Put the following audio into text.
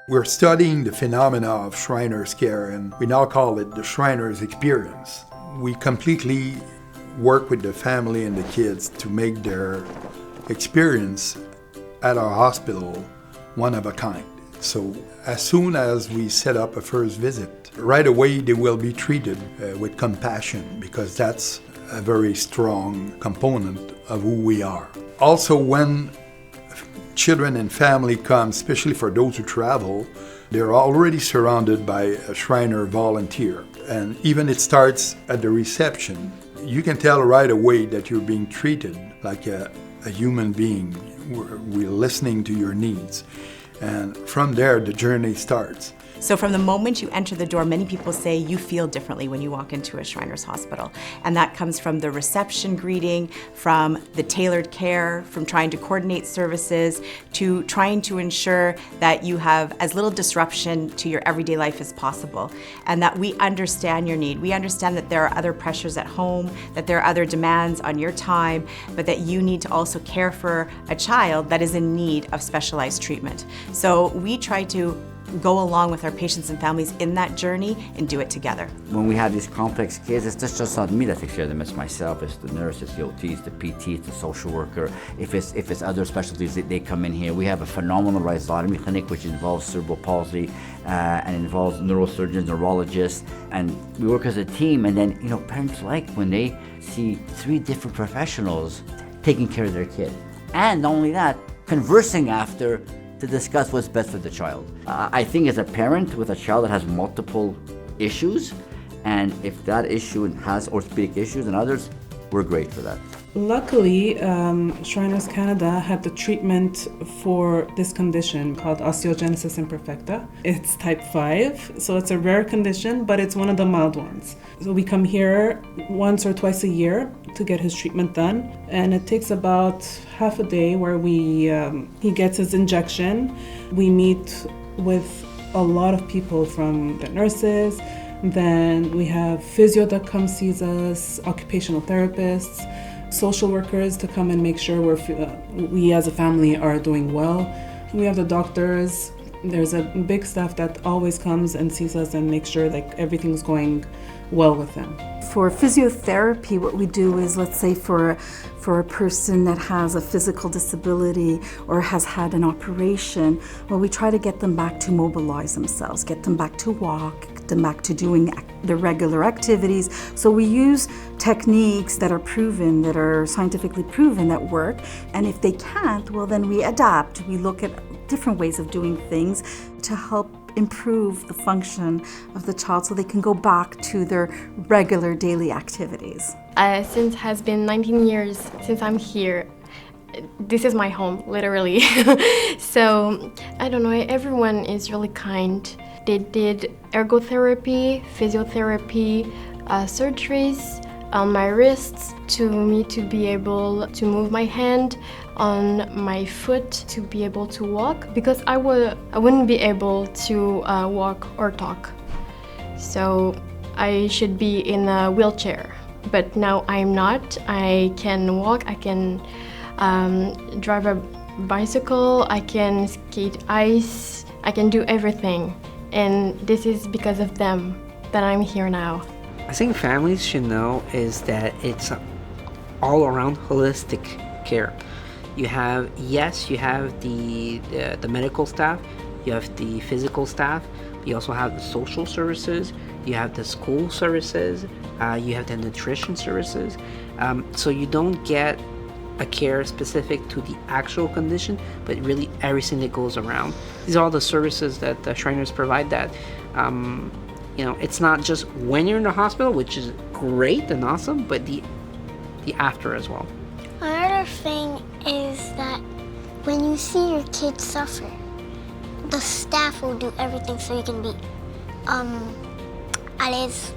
We're studying the phenomena of Shriners care, and we now call it the Shriners experience. We completely work with the family and the kids to make their experience at our hospital one of a kind. So as soon as we set up a first visit, right away they will be treated with compassion, because that's a very strong component of who we are. Also, when children and family come, especially for those who travel, they're already surrounded by a Shriner volunteer. And even it starts at the reception. You can tell right away that you're being treated like a human being. We're listening to your needs. And from there, the journey starts. So from the moment you enter the door, many people say you feel differently when you walk into a Shriners Hospital. And that comes from the reception greeting, from the tailored care, from trying to coordinate services, to trying to ensure that you have as little disruption to your everyday life as possible. And that we understand your need. We understand that there are other pressures at home, that there are other demands on your time, but that you need to also care for a child that is in need of specialized treatment. So we try to go along with our patients and families in that journey and do it together. When we have these complex kids, it's just not me that takes care of them. It's myself, it's the nurse, it's the OTs, the PT, it's the social worker. If it's other specialties, they come in here. We have a phenomenal rhizotomy clinic which involves cerebral palsy and involves neurosurgeons, neurologists, and we work as a team. And then, parents like when they see 3 different professionals taking care of their kid. And not only that, conversing after to discuss what's best for the child. I think as a parent with a child that has multiple issues, and if that issue has orthopedic issues and others, we're great for that. Luckily, Shriners Canada had the treatment for this condition called osteogenesis imperfecta. It's type 5, so it's a rare condition, but it's one of the mild ones. So we come here once or twice a year to get his treatment done, and it takes about half a day where he gets his injection. We meet with a lot of people, from the nurses, then we have physio that comes sees us, occupational therapists, social workers to come and make sure we as a family are doing well. We have the doctors. There's a big staff that always comes and sees us and makes sure everything's going well with them. For physiotherapy, what we do is, let's say for a person that has a physical disability or has had an operation, well, we try to get them back to mobilize themselves, get them back to walk, get them back to doing their regular activities. So we use techniques that are proven, that are scientifically proven, that work. And if they can't, well, then we adapt. We look at different ways of doing things to help improve the function of the child so they can go back to their regular daily activities. Since it has been 19 years since I'm here, this is my home, literally. So, I don't know, everyone is really kind. They did ergotherapy, physiotherapy, surgeries on my wrists to me to be able to move my hand, on my foot to be able to walk, because I wouldn't be able to walk or talk. So I should be in a wheelchair, but now I'm not. I can walk, I can drive a bicycle, I can skate ice, I can do everything. And this is because of them that I'm here now. I think families should know is that it's all around holistic care. You have the medical staff, you have the physical staff, you also have the social services, you have the school services, you have the nutrition services. So you don't get a care specific to the actual condition, but really everything that goes around. These are all the services that the Shriners provide that, it's not just when you're in the hospital, which is great and awesome, but the after as well. Another thing is that when you see your kid suffer, the staff will do everything so you can be à l'aise.